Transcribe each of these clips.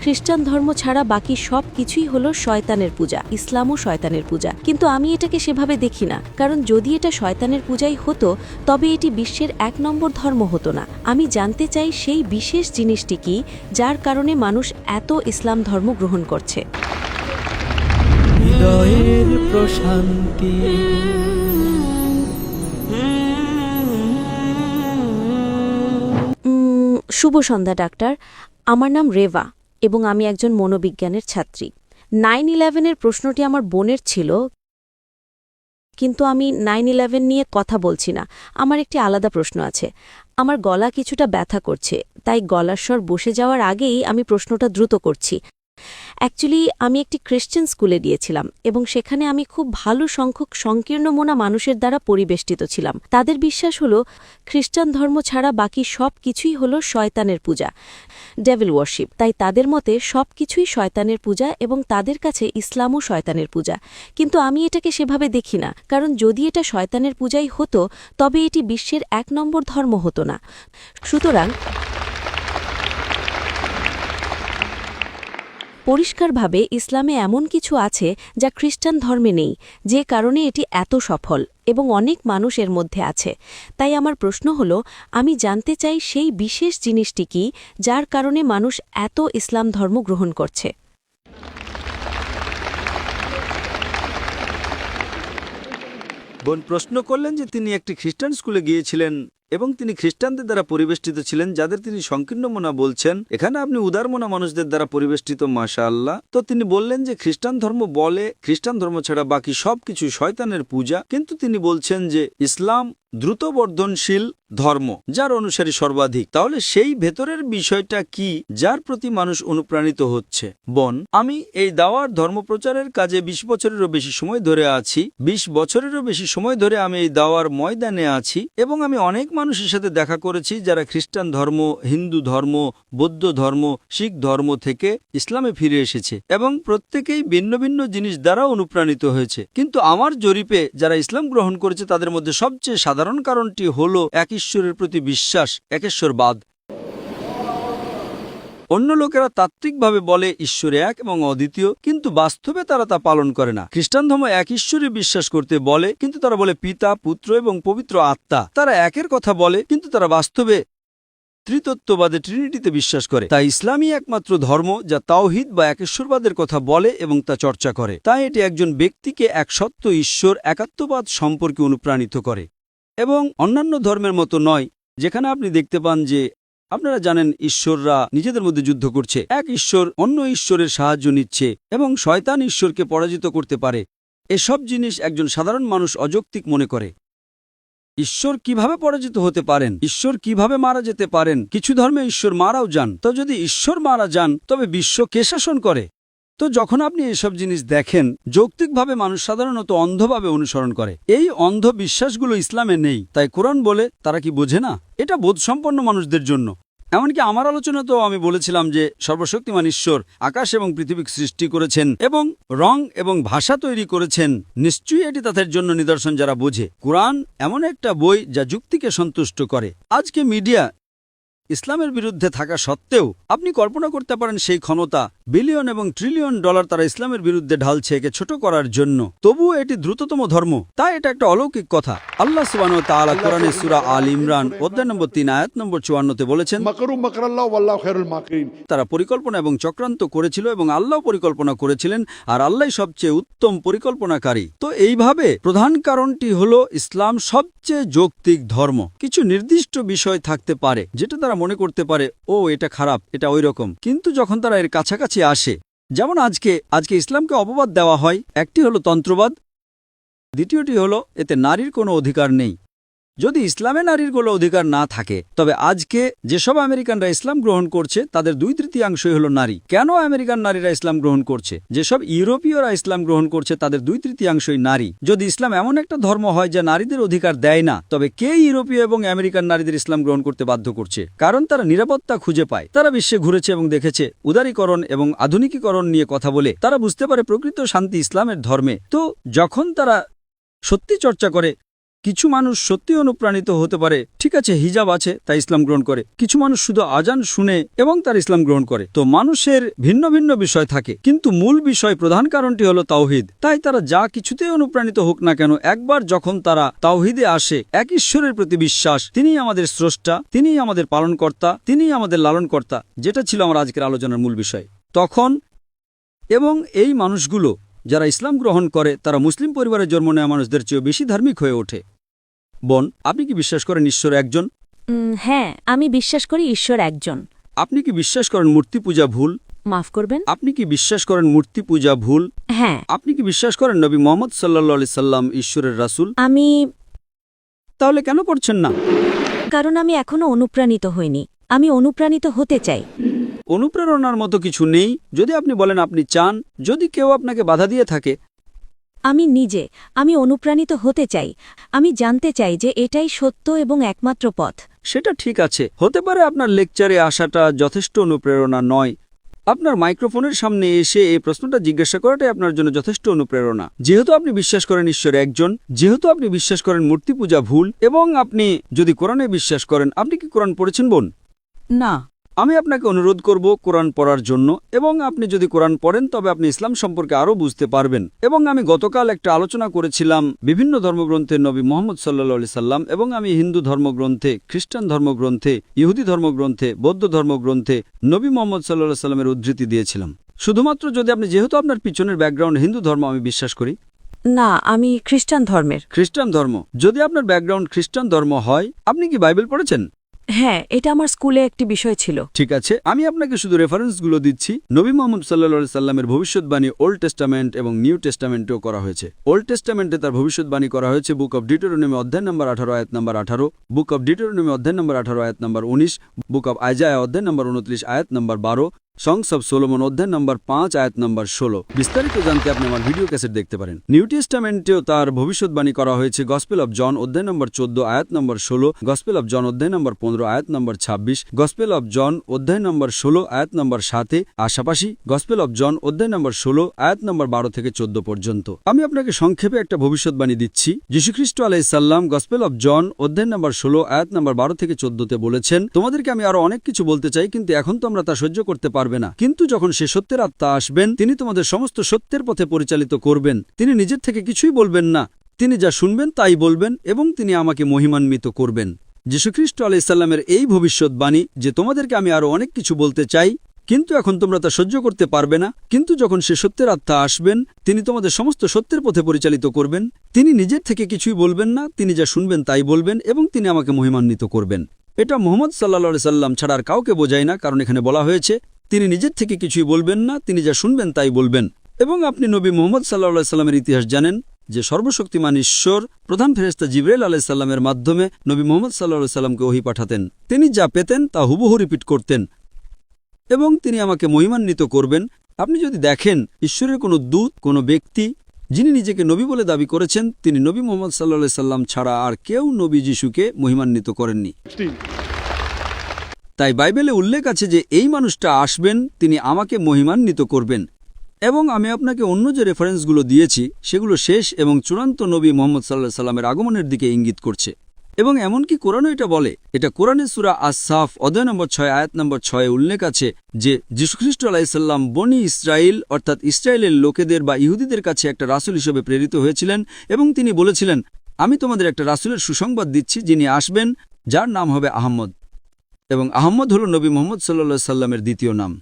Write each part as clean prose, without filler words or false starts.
খ্রিস্টান ধর্ম ছাড়া বাকি সব কিছুই হলো শয়তানের পূজা, ইসলামও শয়তানের পূজা। কিন্তু আমি এটাকে সেভাবে দেখি না, কারণ যদি এটা শয়তানের পূজাই হতো তবে এটি বিশ্বের ১ নম্বর ধর্ম হতো না। আমি জানতে চাই সেই বিশেষ জিনিসটি কি যার কারণে মানুষ এত ইসলাম ধর্ম গ্রহণ করছে। হৃদয়ের প্রশান্তি। শুভ সন্ধ্যা ডাক্তার, আমার নাম রেভা এবং আমি একজন মনোবিজ্ঞানের ছাত্রী। 9/11-এর প্রশ্নটি আমার বোনের ছিল, কিন্তু আমি 9/11 নিয়ে কথা বলছি না। আমার একটি আলাদা প্রশ্ন আছে। আমার গলা কিছুটা ব্যথা করছে, তাই গলার স্বর বসে যাওয়ার আগেই আমি প্রশ্নটা দ্রুত করছি। অ্যাকচুয়ালি আমি একটি খ্রিশ্চান স্কুলে গিয়েছিলাম এবং সেখানে আমি খুব ভালো সংখ্যক সংকীর্ণ মনা মানুষের দ্বারা পরিবেষ্টিত ছিলাম। তাদের বিশ্বাস হলো খ্রিস্টান ধর্ম ছাড়া বাকি সব কিছুই হলো শয়তানের পূজা, ডেভিল ওয়ার্শিপ। তাই তাদের মতে সব কিছুই শয়তানের পূজা এবং তাদের কাছে ইসলামও শয়তানের পূজা। কিন্তু আমি এটাকে সেভাবে দেখি না, কারণ যদি এটা শয়তানের পূজাই হতো তবে এটি বিশ্বের ১ নম্বর ধর্ম হতো না। সুতরাং পরিষ্কারভাবে ইসলামে এমন কিছু আছে যা খ্রিস্টান ধর্মে নেই, যে কারণে এটি এত সফল এবং অনেক মানুষ এর মধ্যে আছে। তাই আমার প্রশ্ন হল, আমি জানতে চাই সেই বিশেষ জিনিসটি কি যার কারণে মানুষ এত ইসলাম ধর্ম গ্রহণ করছে। বোন প্রশ্ন করলেন যে তিনি একটি খ্রিস্টান স্কুলে গিয়েছিলেন এবং তিনি খ্রিস্টানদের দ্বারা পরিবেষ্টিত ছিলেন, যাদের তিনি সংকীর্ণ মনা বলছেন। এখানে আপনি উদারমনা মানুষদের দ্বারা পরিবেষ্টিত, মাশাআল্লাহ। তো তিনি বললেন যে খ্রিস্টান ধর্ম বলে খ্রিস্টান ধর্ম ছাড়া বাকি সবকিছু শয়তানের পূজা, কিন্তু তিনি বলছেন যে ইসলাম দ্রুত বর্ধনশীল ধর্ম যার অনুসারী সর্বাধিক। তাহলে সেই ভেতরের বিষয়টা কি যার প্রতি মানুষ অনুপ্রাণিত হচ্ছে? বোন, আমি এই দাওয়ার ধর্মপ্রচারের কাজে ২০ বছরেরও বেশি সময় ধরে আছি। ২০ বছরেরও বেশি সময় ধরে আমি এই দাওয়ার ময়দানে আছি এবং আমি অনেক মানুষের সাথে দেখা করেছি যারা খ্রিস্টান ধর্ম, হিন্দু ধর্ম, বৌদ্ধ ধর্ম, শিখ ধর্ম থেকে ইসলামে ফিরে এসেছে এবং প্রত্যেকেই ভিন্ন ভিন্ন জিনিস দ্বারা অনুপ্রাণিত হয়েছে। কিন্তু আমার জরিপে যারা ইসলাম গ্রহণ করেছে তাদের মধ্যে সবচেয়ে সাধারণ কারণটি হল এক ঈশ্বরের প্রতি বিশ্বাস, একেশ্বরবাদ। অন্য লোকেরা তাত্ত্বিকভাবে বলে ঈশ্বর এক এবং অদ্বিতীয়, কিন্তু বাস্তবে তারা তা পালন করে না। খ্রিস্টান ধর্ম এক ঈশ্বরে বিশ্বাস করতে বলে, কিন্তু তারা বলে পিতা, পুত্র এবং পবিত্র আত্মা। তারা একের কথা বলে, কিন্তু তারা বাস্তবে ত্রিতত্ত্ববাদে, ট্রিনিটিতে বিশ্বাস করে। তাই ইসলামই একমাত্র ধর্ম যা তাওহীদ বা একেশ্বরবাদের কথা বলে এবং তা চর্চা করে। তাই এটি একজন ব্যক্তিকে এক সত্য ঈশ্বর, একাত্মবাদ সম্পর্কে অনুপ্রাণিত করে এবং অন্যান্য ধর্মের মতো নয়, যেখানে আপনি দেখতে পান যে আপনারা জানেন ঈশ্বররা নিজেদের মধ্যে যুদ্ধ করছে, এক ঈশ্বর অন্য ঈশ্বরের সাহায্য নিচ্ছে এবং শয়তান ঈশ্বরকে পরাজিত করতে পারে। এসব জিনিস একজন সাধারণ মানুষ অযৌক্তিক মনে করে। ঈশ্বর কিভাবে পরাজিত হতে পারেন? ঈশ্বর কিভাবে মারা যেতে পারেন? কিছু ধর্মে ঈশ্বর মারাও যান। তো যদি ঈশ্বর মারা যান তবে বিশ্ব কে শাসন করে? তো যখন আপনি এসব জিনিস দেখেন, যৌক্তিকভাবে মানুষ সাধারণত অন্ধভাবে অনুসরণ করে। এই অন্ধ বিশ্বাসগুলো ইসলামে নেই। তাই কোরআন বলে তারা কি বোঝে না? এটা বোধসম্পন্ন মানুষদের জন্য। এমনকি আমার আলোচনাতেও আমি বলেছিলাম যে সর্বশক্তিমান ঈশ্বর আকাশ এবং পৃথিবী সৃষ্টি করেছেন এবং রং এবং ভাষা তৈরি করেছেন। নিশ্চয়ই এটি তাদের জন্য নিদর্শন যারা বোঝে। কোরআন এমন একটা বই যা যুক্তিকে সন্তুষ্ট করে। আজকে মিডিয়া ইসলামের বিরুদ্ধে থাকা সত্ত্বেও আপনি কল্পনা করতে পারেন সেই ক্ষমতা, বিলিয়ন এবং ট্রিলিয়ন ডলার তারা ইসলামের বিরুদ্ধে ঢালছে একে ছোট করার জন্য। তবুও এটি দ্রুততম ধর্ম। তাই এটা একটা অলৌকিক কথা। আল্লাহ সুবহানাহু ওয়া তাআলা কোরআনে সূরা আল ইমরান অধ্যায় নম্বর ৩ আয়াত নম্বর ৫৪-তে বলেছেন, তারা পরিকল্পনা এবং চক্রান্ত করেছিল এবং আল্লাহ পরিকল্পনা করেছিলেন, আর আল্লাহ সবচেয়ে উত্তম পরিকল্পনাকারী। তো এইভাবে প্রধান কারণটি হলো ইসলাম সবচেয়ে যৌক্তিক ধর্ম। কিছু নির্দিষ্ট বিষয় থাকতে পারে যেটা তারা মনে করতে পারে, ও এটা খারাপ, এটা ওই রকম। কিন্তু যখন তারা এর কাছাকাছি আসে, যেমন আজকে ইসলামকে অপবাদ দেওয়া হয়। একটি হলো তন্ত্রবাদ, দ্বিতীয়টি হলো এতে নারীর কোনো অধিকার নেই। যদি ইসলামে নারীর কোনো অধিকার না থাকে, তবে আজকে যেসব আমেরিকানরা ইসলাম গ্রহণ করছে তাদের 2/3 হলো নারী। কেন আমেরিকান নারীরা ইসলাম গ্রহণ করছে? যেসব ইউরোপীয়রা ইসলাম গ্রহণ করছে তাদের 2/3 নারী। যদি ইসলাম এমন একটা ধর্ম হয় যা নারীদের অধিকার দেয় না, তবে কে ইউরোপীয় এবং আমেরিকান নারীদের ইসলাম গ্রহণ করতে বাধ্য করছে? কারণ তারা নিরাপত্তা খুঁজে পায়। তারা বিশ্বে ঘুরেছে এবং দেখেছে উদারীকরণ এবং আধুনিকীকরণ নিয়ে কথা বলে তারা বুঝতে পারে প্রকৃত শান্তি ইসলামের ধর্মে। তো যখন তারা সত্যি চর্চা করে, কিছু মানুষ সত্যি অনুপ্রাণিত হতে পারে, ঠিক আছে হিজাব আছে তাই ইসলাম গ্রহণ করে, কিছু মানুষ শুধু আজান শুনে এবং তার ইসলাম গ্রহণ করে। তো মানুষের ভিন্ন ভিন্ন বিষয় থাকে, কিন্তু মূল বিষয় প্রধান কারণটি হলো তাওহীদ। তাই তারা যা কিছুতে অনুপ্রাণিত হোক না কেন, একবার যখন তারা তাওহীদে আসে, এক ঈশ্বরের প্রতি বিশ্বাস, তিনিই আমাদের স্রষ্টা, তিনিই আমাদের পালনকর্তা, তিনিই আমাদের লালনকর্তা, যেটা ছিল আমার আজকের আলোচনার মূল বিষয়, তখন এবং এই মানুষগুলো যারা ইসলাম গ্রহণ করে তারা মুসলিম পরিবারে জন্ম নেওয়া মানুষদের চেয়েও বেশি ধার্মিক হয়ে ওঠে। বোন, আপনি কি বিশ্বাস করেন ঈশ্বর একজন? হ্যাঁ, আমি বিশ্বাস করি ঈশ্বর একজন। আপনি কি বিশ্বাস করেন মূর্তি পূজা ভুল? মাফ করবেন? আপনি কি বিশ্বাস করেন মূর্তি পূজা ভুল? হ্যাঁ। আপনি কি বিশ্বাস করেন নবী মুহাম্মদ সাল্লাল্লাহু আলাইহি সাল্লাম ঈশ্বরের রাসূল? আমি তাহলে কেন করছেন না? কারণ আমি এখনো অনুপ্রাণিত হইনি। আমি অনুপ্রাণিত হতে চাই। অনুপ্রেরণার মতো কিছু নেই। যদি আপনি বলেন আপনি চান, যদি কেউ আপনাকে বাধা দিয়ে থাকে, আমি অনুপ্রাণিত হতে চাই। আমি জানতে চাই যে এটাই সত্য এবং একমাত্র পথ। সেটা ঠিক আছে। হতে পারে আপনার লেকচারে আসাটা যথেষ্ট অনুপ্রেরণা নয়। আপনার মাইক্রোফোনের সামনে এসে এই প্রশ্নটা জিজ্ঞাসা করাটাই আপনার জন্য যথেষ্ট অনুপ্রেরণা। যেহেতু আপনি বিশ্বাস করেন ঈশ্বর একজন, যেহেতু আপনি বিশ্বাস করেন মূর্তি পূজা ভুল, এবং আপনি যদি কোরআনে বিশ্বাস করেন, আপনি কি কোরআন পড়েছেন বোন? না। আমি আপনাকে অনুরোধ করব কোরআন পড়ার জন্য, এবং আপনি যদি কোরআন পড়েন তবে আপনি ইসলাম সম্পর্কে আরও বুঝতে পারবেন। এবং আমি গতকাল একটা আলোচনা করেছিলাম বিভিন্ন ধর্মগ্রন্থে নবী মুহাম্মদ সাল্লাল্লাহু আলাইহি সাল্লাম, এবং আমি হিন্দু ধর্মগ্রন্থে, খ্রিস্টান ধর্মগ্রন্থে, ইহুদি ধর্মগ্রন্থে, বৌদ্ধ ধর্মগ্রন্থে নবী মুহাম্মদ সাল্লাল্লাহু আলাইহি সাল্লামের উদ্ধৃতি দিয়েছিলাম। শুধুমাত্র যদি আপনি, যেহেতু আপনার পিছনের ব্যাকগ্রাউন্ড হিন্দু ধর্ম আমি বিশ্বাস করি। না, আমি খ্রিস্টান ধর্মের। খ্রিস্টান ধর্ম? যদি আপনার ব্যাকগ্রাউন্ড খ্রিস্টান ধর্ম হয়, আপনি কি বাইবেল পড়েছেন? হ্যাঁ, এটা আমার স্কুলে একটি বিষয় ছিল। ঠিক আছে, আমি আপনাকে শুধু রেফারেন্সগুলো দিচ্ছি। নবী মুহাম্মদ সাল্লাল্লাহু আলাইহি সাল্লামের ভবিষ্যৎবাণী ওল্ড টেস্টামেন্ট এবং নিউ টেস্টামেন্টেও করা হয়েছে। ওল্ড টেস্টামেন্টে তার ভবিষ্যৎবাণী করা হয়েছে বুক অব ডিউটেরোনমি অধ্যায় নম্বর 18 আয়াত নম্বর 18, বুক অব ডিউটেরোনমি অধ্যায় নম্বর 18 আয়াত নম্বর 19, বুক অব আইজায়া অধ্যায় নম্বর 29 আয়াত নম্বর 12, সংস অব সোলোমন অধ্যায় নম্বর 5 আয়াত নম্বর 16। বিস্তারিত জানতে আপনি আমার ভিডিও ক্যাসেট দেখতে পারেন। নিউ টেস্টামেন্টেও তার ভবিষ্যৎবাণী করা হয়েছে গসপেল অব জন অধ্যায় নম্বর 14 আয়াত নম্বর 16, গসপেল অব জন অধ্যায় নম্বর 15 আয়াত নম্বর 26, গসপেল অব জন অধ্যায় নম্বর 16 আয়াত নম্বর 7, পাশাপাশি গসপেল অব জন অধ্যায় নম্বর 16 আয়াত নম্বর 12 থেকে 14 পর্যন্ত। আমি আপনাকে সংক্ষেপে একটা ভবিষ্যৎবাণী দিচ্ছি। যীশুখ্রিস্ট আলাইহিস সালাম গসপেল অব জন অধ্যায় নম্বর 16 আয়াত নম্বর 12 থেকে 14তে বলেছেন, তোমাদেরকে আমি আরো অনেক কিছু বলতে চাই, কিন্তু এখন তোমরা তা সহ্য করতে পারবে না। কিন্তু যখন সে সত্যের আত্মা আসবেন, তিনি তোমাদের সমস্ত সত্যের পথে পরিচালিত করবেন। তিনি নিজের থেকে কিছুই বলবেন না, তিনি যা শুনবেন তাই বলবেন, এবং তিনি আমাকে মহিমান্বিত করবেন। যীশুখ্রিস্ট আলাইহিস সালামের এই ভবিষ্যৎবাণী যে তোমাদেরকে আমি আরো অনেক কিছু বলতে চাই, কিন্তু এখন তোমরা তা সহ্য করতে পারবে না। কিন্তু যখন সে সত্যের আত্মা আসবেন, তিনি তোমাদের সমস্ত সত্যের পথে পরিচালিত করবেন। তিনি নিজের থেকে কিছুই বলবেন না, তিনি যা শুনবেন তাই বলবেন, এবং তিনি আমাকে মহিমান্বিত করবেন। এটা মুহাম্মদ সাল্লাল্লাহু আলাইহি সাল্লাম ছাড়া আর কাউকে বোঝায় না, কারণ এখানে বলা হয়েছে তিনি নিজের থেকে কিছুই বলবেন না, তিনি যা শুনবেন তাই বলবেন। এবং আপনি নবী মুহাম্মদ সাল্লাল্লাহু আলাইহি সাল্লামের ইতিহাস জানেন যে সর্বশক্তিমান ঈশ্বর প্রধান ফেরেশতা জিবরাইল আলাইহিস সালামের মাধ্যমে নবী মুহাম্মদ সাল্লাল্লাহু আলাইহি সাল্লামকে ওহী পাঠাতেন। তিনি যা পেতেন তা হুবহু রিপিট করতেন, এবং তিনি আমাকে মহিমান্বিত করবেন। আপনি যদি দেখেন ঈশ্বরের কোনো দূত, কোনো ব্যক্তি যিনি নিজেকে নবী বলে দাবি করেছেন, তিনি নবী মুহাম্মদ সাল্লাল্লাহু আলাইহি সাল্লাম ছাড়া আর কেউ নবী যিশুকে মহিমান্বিত করেননি। তাই বাইবেলে উল্লেখ আছে যে এই মানুষটা আসবেন, তিনি আমাকে মহিমান্বিত করবেন। এবং আমি আপনাকে অন্য যে রেফারেন্সগুলো দিয়েছি সেগুলো শেষ এবং চূড়ান্ত নবী মুহাম্মদ সাল্লাল্লাহু আলাইহি সাল্লামের আগমনের দিকে ইঙ্গিত করছে। এবং এমনকি কোরআনও এটা বলে। এটা কোরআনের সূরা আস-সাফ অধ্যায় নম্বর 6 আয়াত নম্বর 6 উল্লেখ আছে যে যীশুখ্রিস্ট আলাইহিস সালাম বনি ইসরাইল অর্থাৎ ইসরায়েলের লোকেদের বা ইহুদিদের কাছে একটা রাসূল হিসেবে প্রেরিত হয়েছিলেন, এবং তিনি বলেছিলেন, আমি তোমাদের একটা রাসূলের সুসংবাদ দিচ্ছি যিনি আসবেন, যার নাম হবে আহমদ। এবং আহমদ হল নবী মুহাম্মদ সাল্লাল্লাহু আলাইহি সাল্লামের দ্বিতীয় নাম।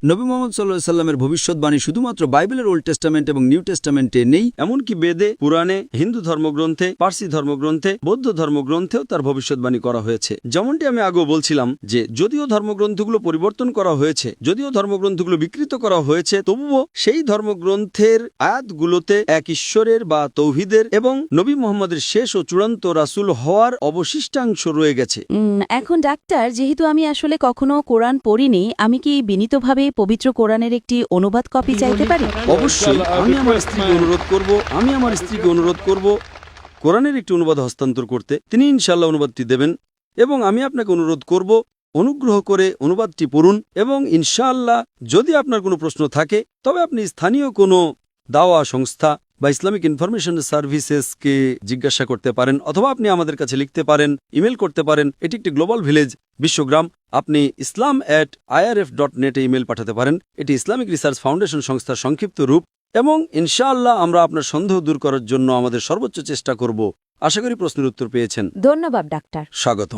নবী মুহাম্মদ সাল্লাল্লাহু আলাইহি সাল্লামের ভবিষ্যৎবাণী শুধুমাত্র বাইবেলের ওল্ড টেস্টামেন্ট এবং নিউ টেস্টামেন্টে নেই, এমনকি বেদে, পুরাণে, হিন্দু ধর্মগ্রন্থে, পার্সি ধর্মগ্রন্থে, বৌদ্ধ ধর্মগ্রন্থেও তার ভবিষ্যৎবাণী করা হয়েছে। যেমনটি আমি আগেও বলছিলাম যে যদিও ধর্মগ্রন্থগুলো পরিবর্তন করা হয়েছে, যদিও ধর্মগ্রন্থগুলো বিকৃত করা হয়েছে, তবুও সেই ধর্মগ্রন্থের আয়াতগুলোতে এক ঈশ্বরের বা তৌহিদের এবং নবী মুহাম্মদের শেষ ও চূড়ান্ত রাসূল হওয়ার অবশিষ্টাংশ রয়ে গেছে। এখন ডাক্তার, যেহেতু আমি আসলে কখনো কোরআন পড়িনি, আমি কি বিনীতভাবে পবিত্র কোরআনের একটি অনুবাদ কপি চাইতে পারি? অবশ্যই। আমি আমার স্ত্রীকে অনুরোধ করব কোরআনের একটি অনুবাদ হস্তান্তর করতে। তিনি ইনশাআল্লাহ অনুবাদটি দেবেন, এবং আমি আপনাকে অনুরোধ করব অনুগ্রহ করে অনুবাদটি পড়ুন, এবং ইনশাআল্লাহ যদি আপনার কোনো প্রশ্ন থাকে তবে আপনি স্থানীয় কোনো দাওয়া সংস্থা বা ইসলামিক ইনফরমেশন সার্ভিসেসকে জিজ্ঞাসা করতে পারেন, অথবা আপনি আমাদের কাছে লিখতে পারেন, ইমেল করতে পারেন। এটি একটি গ্লোবাল ভিলেজ, বিশ্বগ্রাম। আপনি islam@irf.net এ ইমেল পাঠাতে পারেন। এটি ইসলামিক রিসার্চ ফাউন্ডেশন সংস্থার সংক্ষিপ্ত রূপ, এবং ইনশাআল্লাহ আমরা আপনার সন্দেহ দূর করার জন্য আমাদের সর্বোচ্চ চেষ্টা করব। আশা করি প্রশ্নের উত্তর পেয়েছেন। ধন্যবাদ ডাক্তার। স্বাগতম।